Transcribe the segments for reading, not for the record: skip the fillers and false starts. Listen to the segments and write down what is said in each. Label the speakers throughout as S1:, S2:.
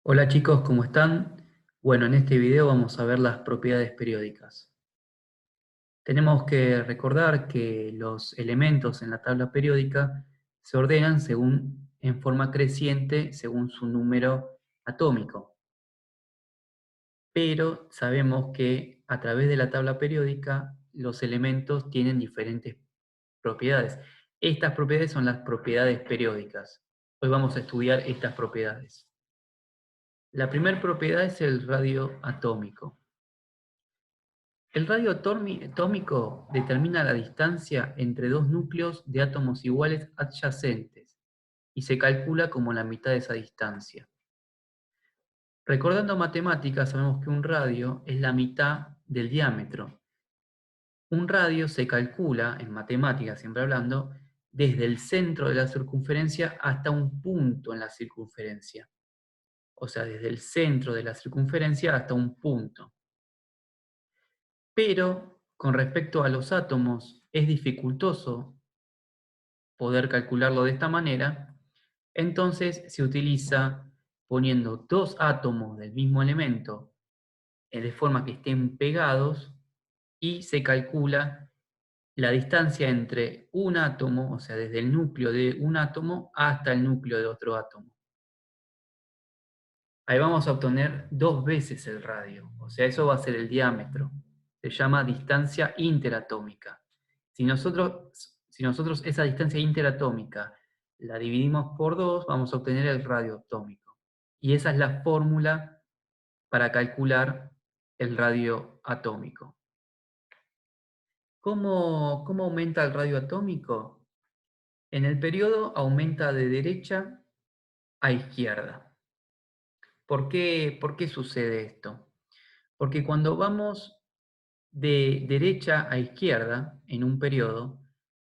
S1: Hola chicos, ¿cómo están? Bueno, en este video vamos a ver las propiedades periódicas. Tenemos que recordar que los elementos en la tabla periódica se ordenan en forma creciente según su número atómico. Pero sabemos que a través de la tabla periódica los elementos tienen diferentes propiedades. Estas propiedades son las propiedades periódicas. Hoy vamos a estudiar estas propiedades. La primera propiedad es el radio atómico. El radio atómico determina la distancia entre dos núcleos de átomos iguales adyacentes y se calcula como la mitad de esa distancia. Recordando matemáticas, sabemos que un radio es la mitad del diámetro. Un radio se calcula, en matemáticas siempre hablando, desde el centro de la circunferencia hasta un punto en la circunferencia. O sea, desde el centro de la circunferencia hasta un punto. Pero con respecto a los átomos es dificultoso poder calcularlo de esta manera, entonces se utiliza poniendo dos átomos del mismo elemento de forma que estén pegados y se calcula la distancia entre un átomo, o sea, desde el núcleo de un átomo hasta el núcleo de otro átomo. Ahí vamos a obtener dos veces el radio, o sea, eso va a ser el diámetro. Se llama distancia interatómica. Si nosotros esa distancia interatómica la dividimos por 2, vamos a obtener el radio atómico. Y esa es la fórmula para calcular el radio atómico. ¿Cómo aumenta el radio atómico? En el periodo aumenta de derecha a izquierda. ¿Por qué sucede esto? Porque cuando vamos de derecha a izquierda en un periodo,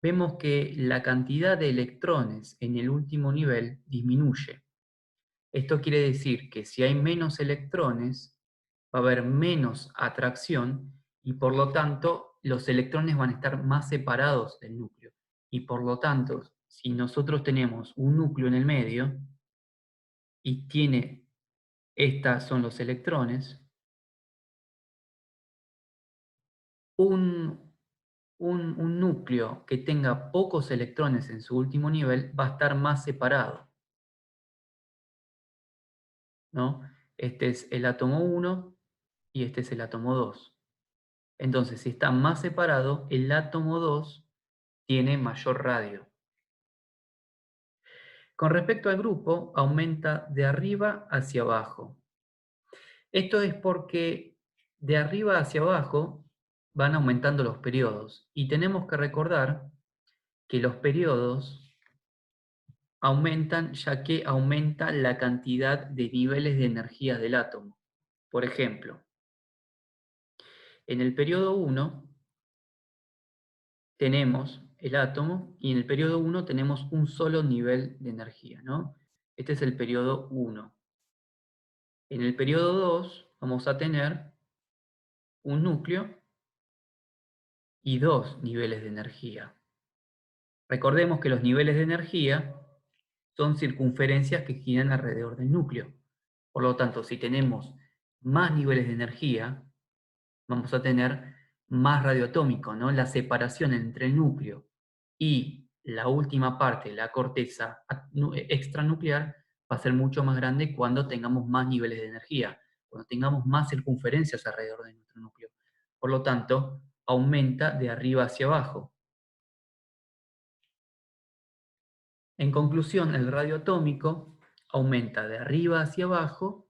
S1: vemos que la cantidad de electrones en el último nivel disminuye. Esto quiere decir que si hay menos electrones, va a haber menos atracción y por lo tanto los electrones van a estar más separados del núcleo. Y por lo tanto, si nosotros tenemos un núcleo en el medio y estas son los electrones, un, un núcleo que tenga pocos electrones en su último nivel va a estar más separado, ¿no? Este es el átomo 1 y este es el átomo 2. Entonces, si está más separado, el átomo 2 tiene mayor radio. Con respecto al grupo, aumenta de arriba hacia abajo. Esto es porque de arriba hacia abajo van aumentando los periodos y tenemos que recordar que los periodos aumentan ya que aumenta la cantidad de niveles de energía del átomo. Por ejemplo, en el periodo 1 tenemos el átomo y en el periodo 1 tenemos un solo nivel de energía, ¿no? Este es el periodo 1. En el periodo 2 vamos a tener un núcleo y dos niveles de energía. Recordemos que los niveles de energía son circunferencias que giran alrededor del núcleo. Por lo tanto, si tenemos más niveles de energía, vamos a tener más radioatómico, ¿no? La separación entre el núcleo y la última parte, la corteza extranuclear, va a ser mucho más grande cuando tengamos más niveles de energía, cuando tengamos más circunferencias alrededor de nuestro núcleo. Por lo tanto, aumenta de arriba hacia abajo. En conclusión, el radio atómico aumenta de arriba hacia abajo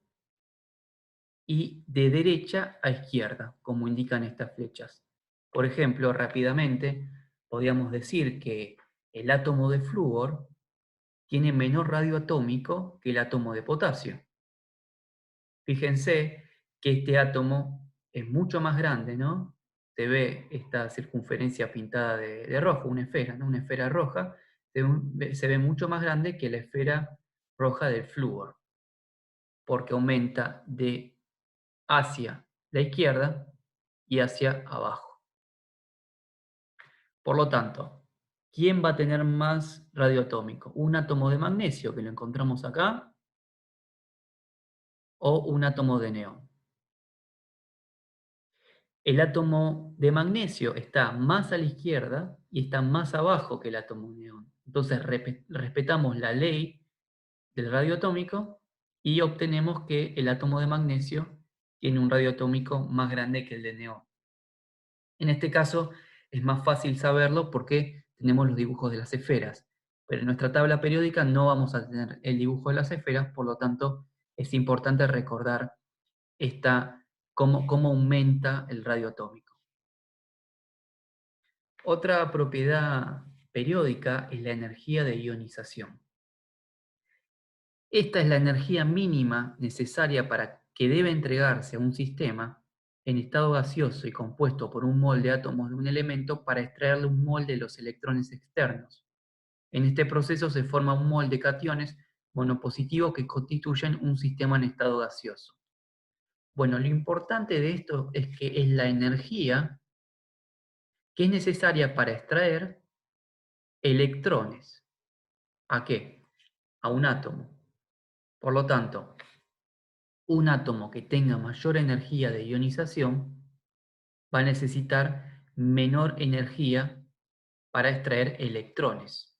S1: y de derecha a izquierda, como indican estas flechas. Por ejemplo, rápidamente, podríamos decir que el átomo de flúor tiene menor radio atómico que el átomo de potasio. Fíjense que este átomo es mucho más grande, ¿no? Se ve esta circunferencia pintada de rojo, una esfera, ¿no? Una esfera roja, se ve mucho más grande que la esfera roja del flúor, porque aumenta de hacia la izquierda y hacia abajo. Por lo tanto, ¿quién va a tener más radioatómico? Un átomo de magnesio, que lo encontramos acá, o un átomo de neón. El átomo de magnesio está más a la izquierda y está más abajo que el átomo de neón. Entonces respetamos la ley del radio atómico y obtenemos que el átomo de magnesio tiene un radio atómico más grande que el de neón. En este caso es más fácil saberlo porque tenemos los dibujos de las esferas, pero en nuestra tabla periódica no vamos a tener el dibujo de las esferas, por lo tanto es importante recordar cómo aumenta el radio atómico. Otra propiedad periódica es la energía de ionización. Esta es la energía mínima necesaria para que debe entregarse a un sistema en estado gaseoso y compuesto por un mol de átomos de un elemento para extraerle un mol de los electrones externos. En este proceso se forma un mol de cationes monopositivos que constituyen un sistema en estado gaseoso. Bueno, lo importante de esto es que es la energía que es necesaria para extraer electrones. ¿A qué? A un átomo. Por lo tanto, un átomo que tenga mayor energía de ionización va a necesitar menor energía para extraer electrones.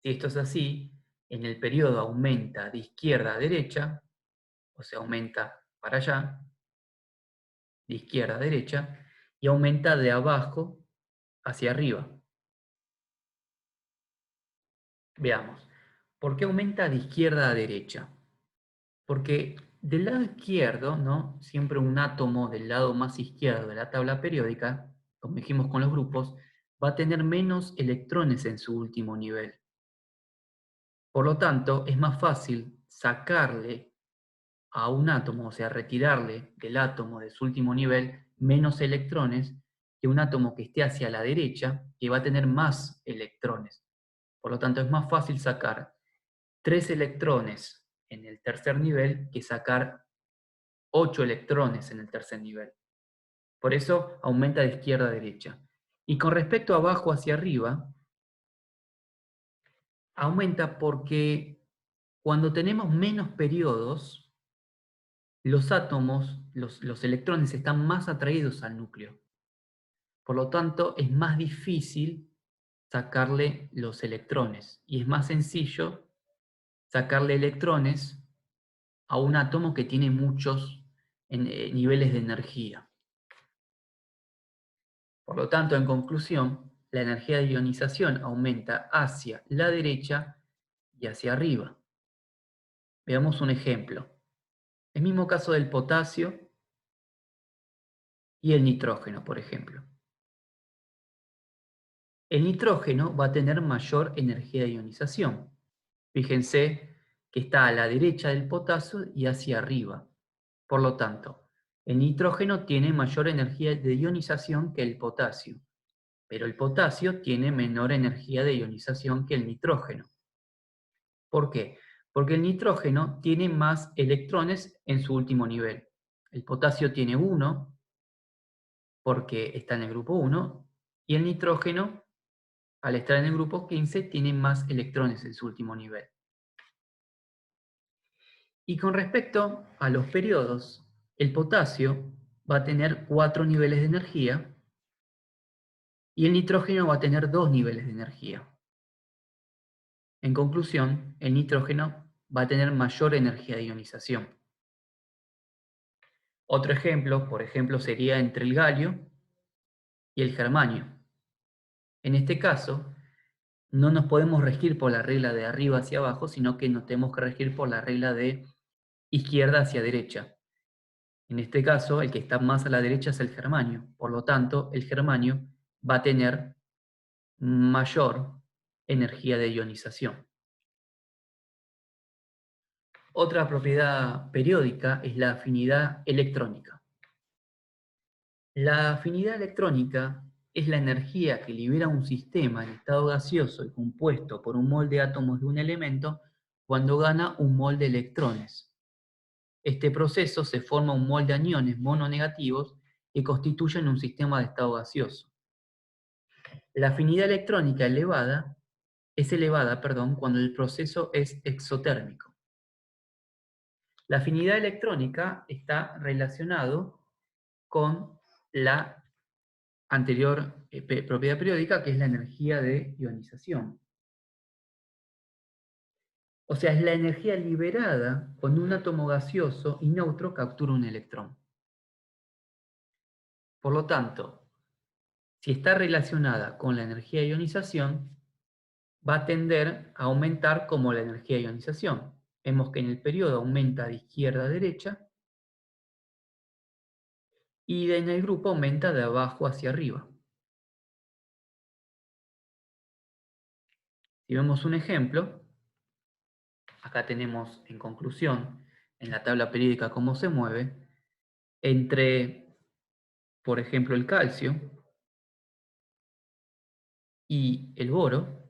S1: Si esto es así, en el periodo aumenta de izquierda a derecha, o sea, aumenta para allá, de izquierda a derecha, y aumenta de abajo hacia arriba. Veamos, ¿por qué aumenta de izquierda a derecha? Porque del lado izquierdo, ¿no? Siempre un átomo del lado más izquierdo de la tabla periódica, como dijimos con los grupos, va a tener menos electrones en su último nivel. Por lo tanto, es más fácil sacarle a un átomo, o sea, retirarle del átomo de su último nivel menos electrones que un átomo que esté hacia la derecha, que va a tener más electrones. Por lo tanto, es más fácil sacar 3 electrones en el tercer nivel que sacar 8 electrones en el tercer nivel. Por eso aumenta de izquierda a derecha. Y con respecto a abajo hacia arriba, aumenta porque cuando tenemos menos periodos, los átomos, los electrones están más atraídos al núcleo. Por lo tanto, es más difícil sacarle los electrones y es más sencillo sacarle electrones a un átomo que tiene muchos niveles de energía. Por lo tanto, en conclusión, la energía de ionización aumenta hacia la derecha y hacia arriba. Veamos un ejemplo. El mismo caso del potasio y el nitrógeno, por ejemplo. El nitrógeno va a tener mayor energía de ionización. Fíjense que está a la derecha del potasio y hacia arriba. Por lo tanto, el nitrógeno tiene mayor energía de ionización que el potasio, pero el potasio tiene menor energía de ionización que el nitrógeno. ¿Por qué? Porque el nitrógeno tiene más electrones en su último nivel. El potasio tiene 1 porque está en el grupo 1 y el nitrógeno, al estar en el grupo 15, tiene más electrones en su último nivel. Y con respecto a los periodos, el potasio va a tener 4 niveles de energía y el nitrógeno va a tener 2 niveles de energía. En conclusión, el nitrógeno va a tener mayor energía de ionización. Otro ejemplo, por ejemplo, sería entre el galio y el germanio. En este caso, no nos podemos regir por la regla de arriba hacia abajo, sino que nos tenemos que regir por la regla de izquierda hacia derecha. En este caso, el que está más a la derecha es el germanio. Por lo tanto, el germanio va a tener mayor energía de ionización. Otra propiedad periódica es la afinidad electrónica. La afinidad electrónica es la energía que libera un sistema en estado gaseoso y compuesto por un mol de átomos de un elemento cuando gana un mol de electrones. Este proceso se forma un mol de aniones mononegativos que constituyen un sistema de estado gaseoso. La afinidad electrónica es elevada cuando el proceso es exotérmico. La afinidad electrónica está relacionado con la anterior propiedad periódica, que es la energía de ionización. O sea, es la energía liberada cuando un átomo gaseoso y neutro captura un electrón. Por lo tanto, si está relacionada con la energía de ionización, va a tender a aumentar como la energía de ionización. Vemos que en el periodo aumenta de izquierda a derecha y en el grupo aumenta de abajo hacia arriba. Si vemos un ejemplo, acá tenemos en conclusión, en la tabla periódica cómo se mueve, entre, por ejemplo, el calcio y el boro.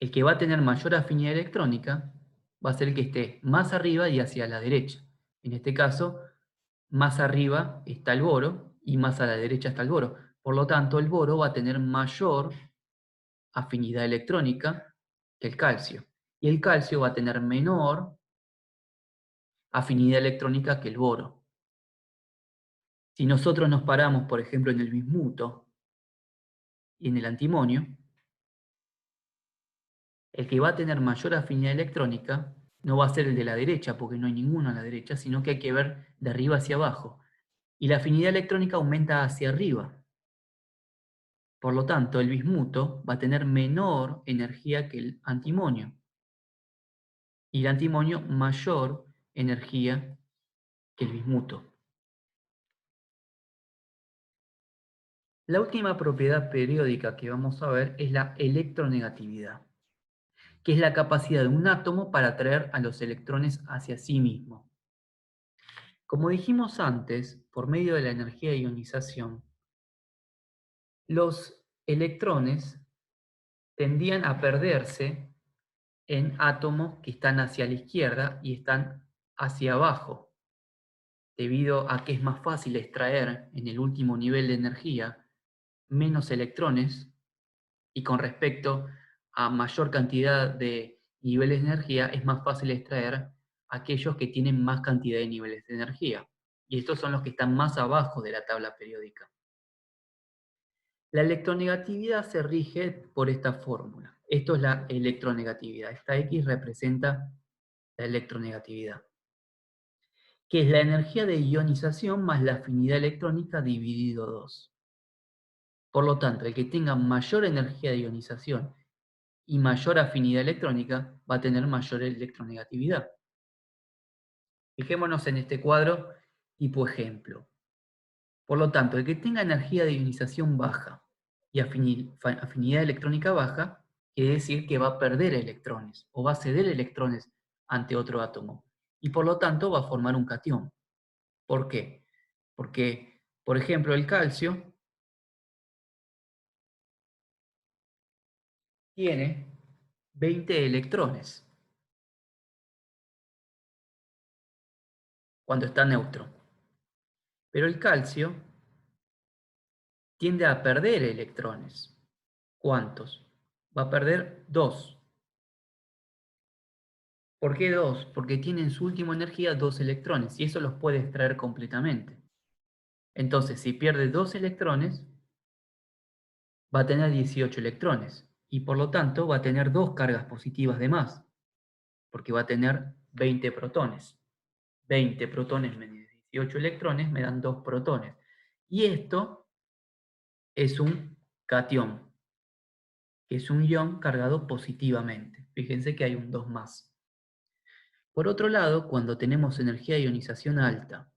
S1: El que va a tener mayor afinidad electrónica va a ser el que esté más arriba y hacia la derecha. En este caso, más arriba está el boro y más a la derecha está el boro. Por lo tanto, el boro va a tener mayor afinidad electrónica que el calcio. Y el calcio va a tener menor afinidad electrónica que el boro. Si nosotros nos paramos, por ejemplo, en el bismuto y en el antimonio, el que va a tener mayor afinidad electrónica no va a ser el de la derecha, porque no hay ninguno a la derecha, sino que hay que ver de arriba hacia abajo. Y la afinidad electrónica aumenta hacia arriba. Por lo tanto, el bismuto va a tener menor energía que el antimonio. Y el antimonio mayor energía que el bismuto. La última propiedad periódica que vamos a ver es la electronegatividad, que es la capacidad de un átomo para atraer a los electrones hacia sí mismo. Como dijimos antes, por medio de la energía de ionización, los electrones tendían a perderse en átomos que están hacia la izquierda y están hacia abajo, debido a que es más fácil extraer en el último nivel de energía menos electrones y con respecto a mayor cantidad de niveles de energía es más fácil extraer aquellos que tienen más cantidad de niveles de energía. Y estos son los que están más abajo de la tabla periódica. La electronegatividad se rige por esta fórmula. Esto es la electronegatividad. Esta X representa la electronegatividad, que es la energía de ionización más la afinidad electrónica dividido 2. Por lo tanto, el que tenga mayor energía de ionización y mayor afinidad electrónica va a tener mayor electronegatividad. Fijémonos en este cuadro tipo ejemplo. Por lo tanto, el que tenga energía de ionización baja y afinidad electrónica baja, quiere decir que va a perder electrones o va a ceder electrones ante otro átomo. Y por lo tanto va a formar un catión. ¿Por qué? Porque, por ejemplo, el calcio tiene 20 electrones cuando está neutro. Pero el calcio tiende a perder electrones. ¿Cuántos? Va a perder 2. ¿Por qué 2? Porque tiene en su última energía 2 electrones y eso los puede extraer completamente. Entonces, si pierde 2 electrones, va a tener 18 electrones y por lo tanto va a tener 2 cargas positivas de más, porque va a tener 20 protones. 20 protones menos 18 electrones me dan 2 protones. Y esto es un catión, que es un ion cargado positivamente. Fíjense que hay un 2 más. Por otro lado, cuando tenemos energía de ionización alta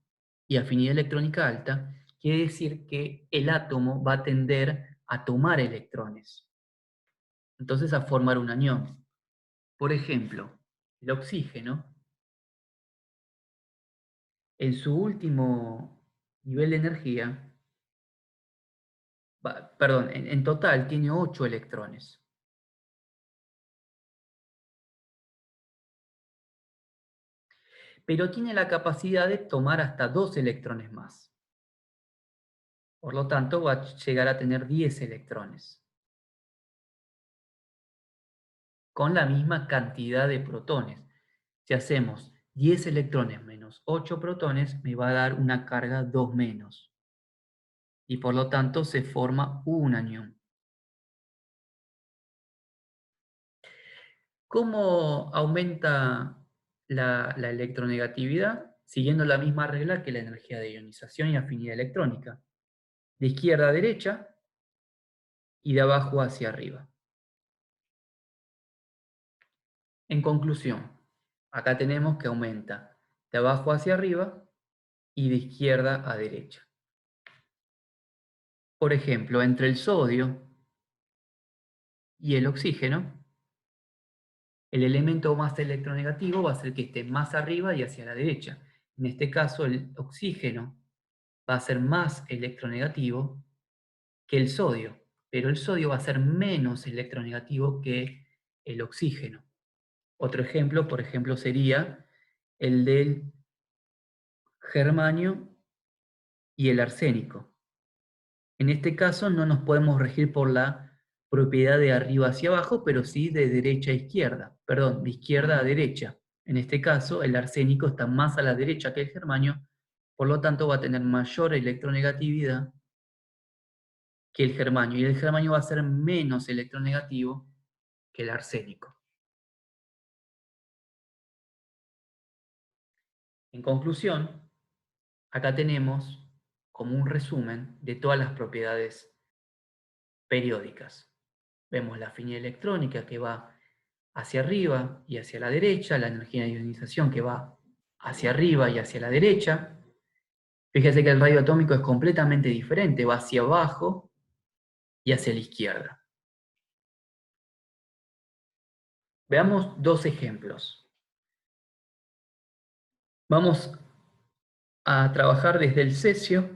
S1: y afinidad electrónica alta, quiere decir que el átomo va a tender a tomar electrones. Entonces a formar un anión. Por ejemplo, el oxígeno, en su último nivel de energía, perdón, en total tiene 8 electrones. Pero tiene la capacidad de tomar hasta 2 electrones más. Por lo tanto, va a llegar a tener 10 electrones, con la misma cantidad de protones. Si hacemos 10 electrones menos 8 protones me va a dar una carga 2 menos. Y por lo tanto se forma un anión. ¿Cómo aumenta la electronegatividad? Siguiendo la misma regla que la energía de ionización y afinidad electrónica. De izquierda a derecha y de abajo hacia arriba. En conclusión, acá tenemos que aumenta de abajo hacia arriba y de izquierda a derecha. Por ejemplo, entre el sodio y el oxígeno, el elemento más electronegativo va a ser que esté más arriba y hacia la derecha. En este caso, el oxígeno va a ser más electronegativo que el sodio, pero el sodio va a ser menos electronegativo que el oxígeno. Otro ejemplo, por ejemplo, sería el del germanio y el arsénico. En este caso no nos podemos regir por la propiedad de arriba hacia abajo, pero sí de derecha a izquierda, perdón, de izquierda a derecha. En este caso el arsénico está más a la derecha que el germanio, por lo tanto va a tener mayor electronegatividad que el germanio, y el germanio va a ser menos electronegativo que el arsénico. En conclusión, acá tenemos como un resumen de todas las propiedades periódicas. Vemos la afinidad electrónica que va hacia arriba y hacia la derecha, la energía de ionización que va hacia arriba y hacia la derecha. Fíjese que el radio atómico es completamente diferente, va hacia abajo y hacia la izquierda. Veamos dos ejemplos. Vamos a trabajar desde el cesio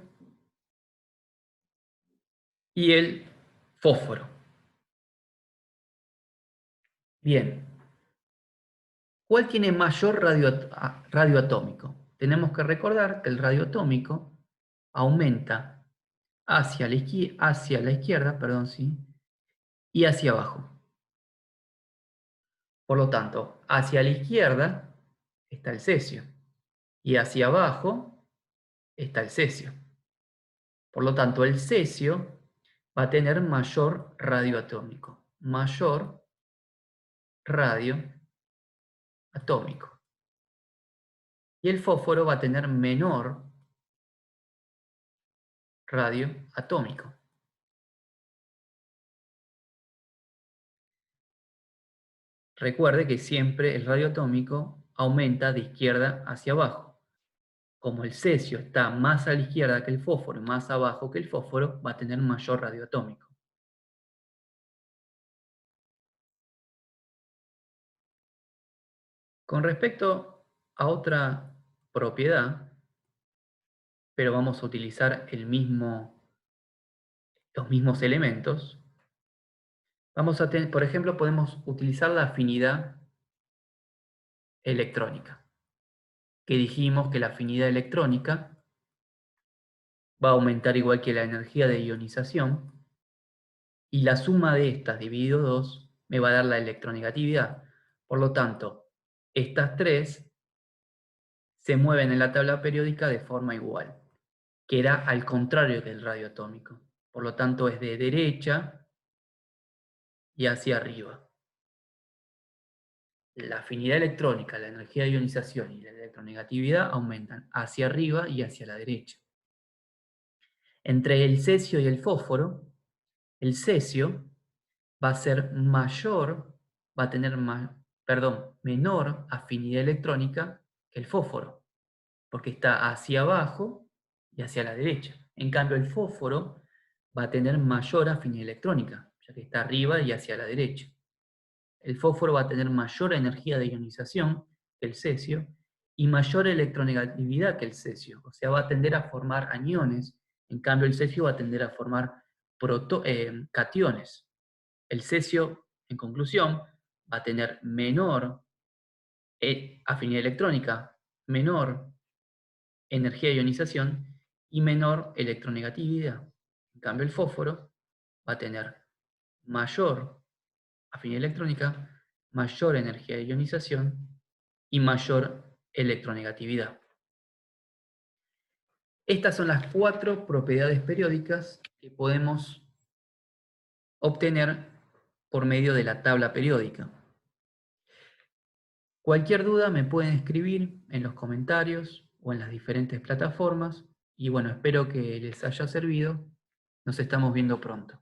S1: y el fósforo. Bien, ¿cuál tiene mayor radio atómico? Tenemos que recordar que el radio atómico aumenta hacia la izquierda, perdón, sí, y hacia abajo. Por lo tanto, hacia la izquierda está el cesio y hacia abajo está el cesio. Por lo tanto, el cesio va a tener mayor radio atómico. Mayor radio atómico. Y el fósforo va a tener menor radio atómico. Recuerde que siempre el radio atómico aumenta de izquierda hacia abajo. Como el cesio está más a la izquierda que el fósforo y más abajo que el fósforo, va a tener mayor radio atómico. Con respecto a otra propiedad, pero vamos a utilizar los mismos elementos, vamos a tener, por ejemplo, podemos utilizar la afinidad electrónica, que dijimos que la afinidad electrónica va a aumentar igual que la energía de ionización, y la suma de estas dividido 2 me va a dar la electronegatividad. Por lo tanto, estas tres se mueven en la tabla periódica de forma igual, que era al contrario del radio atómico. Por lo tanto, es de derecha y hacia arriba. La afinidad electrónica, la energía de ionización y la electronegatividad aumentan hacia arriba y hacia la derecha. Entre el cesio y el fósforo, el cesio va a ser mayor, va a tener menor afinidad electrónica que el fósforo, porque está hacia abajo y hacia la derecha. En cambio, el fósforo va a tener mayor afinidad electrónica, ya que está arriba y hacia la derecha. El fósforo va a tener mayor energía de ionización que el cesio y mayor electronegatividad que el cesio, o sea, va a tender a formar aniones. En cambio, el cesio va a tender a formar cationes. El cesio, en conclusión, va a tener menor afinidad electrónica, menor energía de ionización y menor electronegatividad. En cambio, el fósforo va a tener mayor afinidad electrónica, mayor energía de ionización y mayor electronegatividad. Estas son las 4 propiedades periódicas que podemos obtener por medio de la tabla periódica. Cualquier duda me pueden escribir en los comentarios o en las diferentes plataformas. Y bueno, espero que les haya servido. Nos estamos viendo pronto.